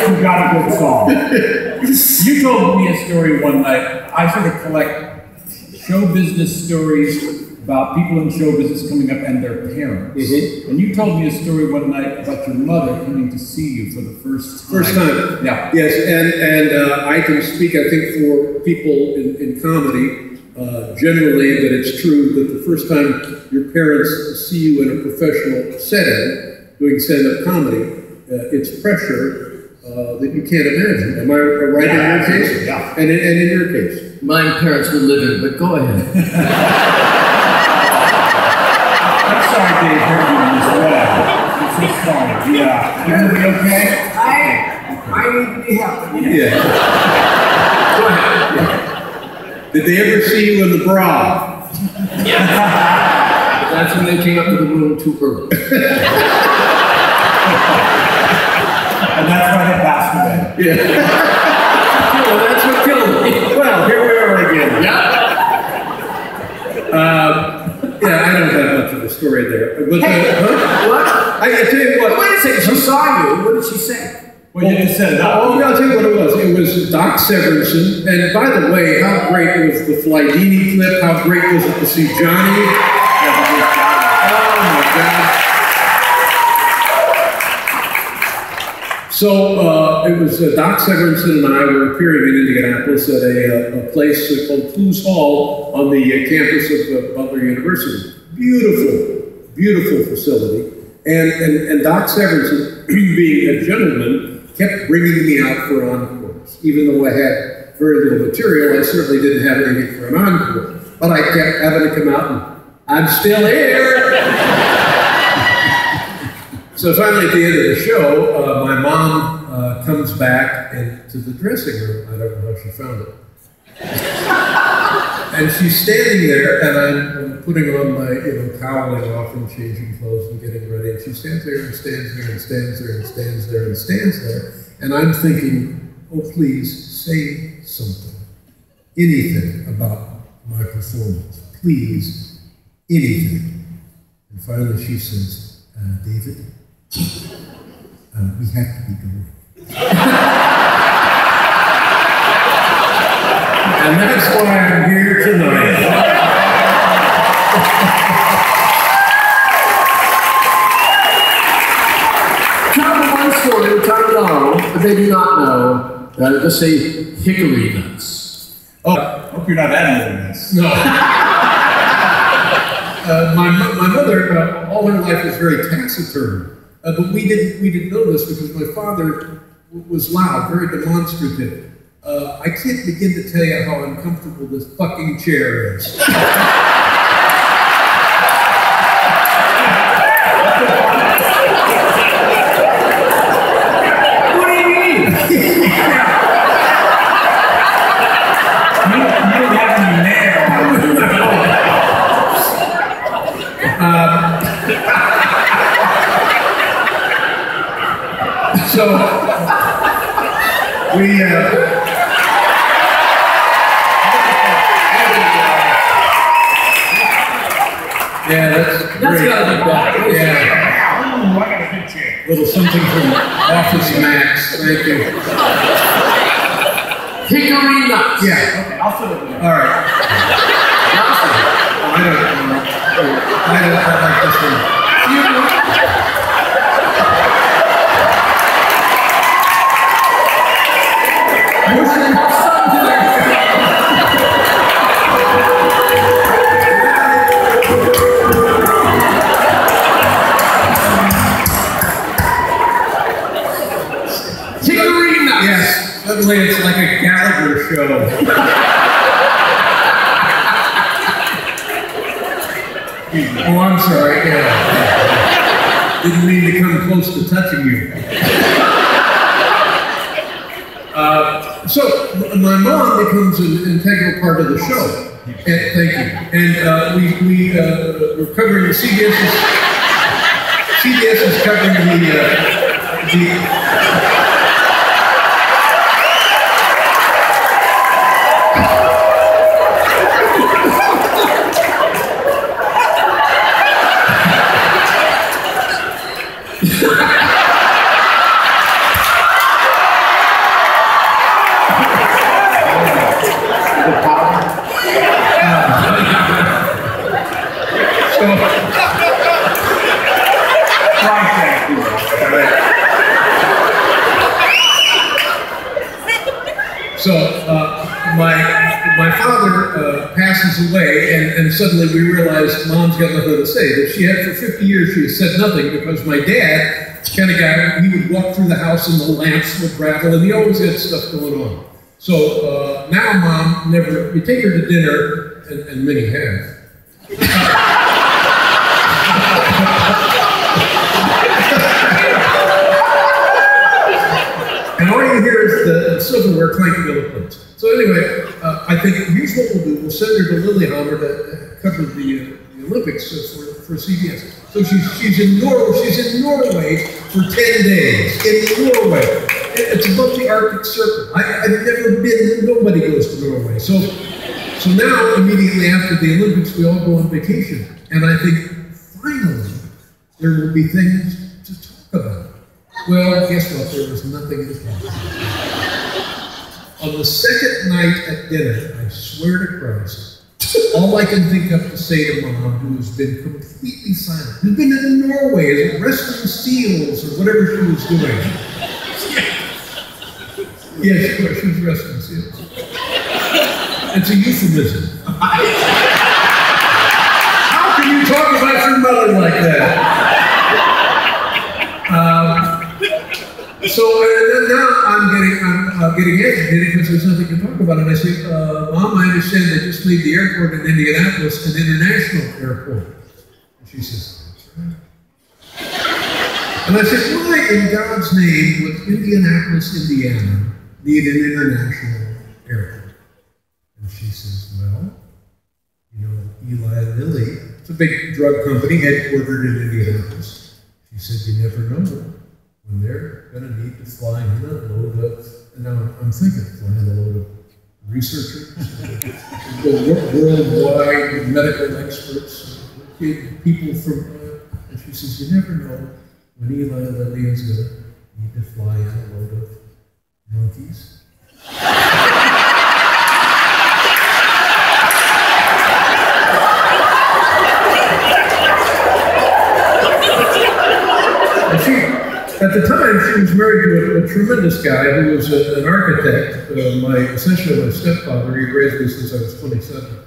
You got a good song. You told me a story one night. I sort of collect show business stories about people in show business coming up and their parents. Mm-hmm. And you told me a story one night about your mother coming to see you for the first time. First time. Yeah. Yes, and I can speak, I think, for people in comedy, generally, that it's true that the first time your parents see you in a professional setting, doing stand-up comedy, it's pressure that you can't imagine. Am I right in your case? Yeah. And in your case? My parents were living, but go ahead. I'm sorry, Dave, heard you in this way. I'm so sorry. Yeah. You gonna be okay? I need to be helped. Yeah. Go ahead. Yeah. Did they ever see you in the bra? Yeah. That's when they came up to the room too early. And that's why they passed away. Yeah. Well, that's what killed me. Well, here we are again. Yeah. Yeah, I don't have much of a story there. But, Hey, what? I tell you what. Wait a second, she saw you. What did she say? Well, you just said that. Oh, yeah, I'll tell you what it was. It was Doc Severinsen. And by the way, how great was the Flydini clip? How great was it to see Johnny? Oh, my God. So it was Doc Severinsen and I were appearing in Indianapolis at a place called Clues Hall on the campus of Butler University. Beautiful, beautiful facility. And Doc Severinsen, being a gentleman, kept bringing me out for encores. Even though I had very little material, I certainly didn't have anything for an encore. But I kept having to come out and, I'm still here! So finally at the end of the show, my mom comes back into the dressing room. I don't know how she found it. And she's standing there, and I'm putting on my, toweling off and changing clothes and getting ready. And she stands there and stands there and stands there and stands there and stands there. And I'm thinking, oh, please say something. Anything about my performance. Please, anything. And finally she says, David, we have to be going. And that's why I'm here tonight. Tell me one story which I know, but they do not know. Just say hickory nuts. Oh, I hope you're not adding this. No. My mother, all her life was very taciturn. But we didn't know this because my father was loud, very demonstrative. I can't begin to tell you how uncomfortable this fucking chair is. What do you mean? You don't have any nail. So we yeah, that's That's great. gotta be bad. Yeah, I got a good chair. little something from Office Max. Thank you. Hickory nuts. Yeah. Okay, I'll sit over there. All right. I don't like this one. Hickory nuts. Yes, suddenly it's like a Gallagher show. Oh, I'm sorry. Yeah. Didn't mean to come close to touching you. So my mom becomes an integral part of the show. And, thank you. And we're covering the CBS is covering the So my father passes away, and suddenly we realized Mom's got nothing to say. That she had for 50 years, she had said nothing because my dad kind of got, he would walk through the house and the lamps would rattle, and he always had stuff going on. So now Mom never, you take her to dinner, and many have. And all you hear is the silverware clanking on the plates. So anyway, I think here's what we'll do. We'll send her to Lillehammer to cover the Olympics for CBS. So she's in Norway for 10 days. In Norway. It's above the Arctic Circle. I've never been, nobody goes to Norway. So now, immediately after the Olympics, we all go on vacation. And I think, finally, there will be things to talk about. Well, guess what? There was nothing to talk about. On the second night at dinner, I swear to Christ, all I can think of to say to Mom, who has been completely silent, who's been in Norway, is wrestling seals or whatever she was doing. Yes, she was wrestling seals. It's a euphemism. How can you talk about your mother like that? So now I'm getting agitated because there's nothing to talk about. And I say, Mom, I understand they just made the airport in Indianapolis an international airport. And she says, that's right. And I said, why in God's name would Indianapolis, Indiana need an international airport? And she says, well, you know, Eli Lilly, it's a big drug company headquartered in Indianapolis. She said, you never know when they're going to need to fly in a load of, and now I'm thinking, fly in a load of researchers, worldwide medical experts, people from, and she says, you never know when Eli Lilly is going to need to fly in a load of monkeys. At the time, she was married to a tremendous guy who was an architect. Essentially my stepfather. He raised me since I was 27.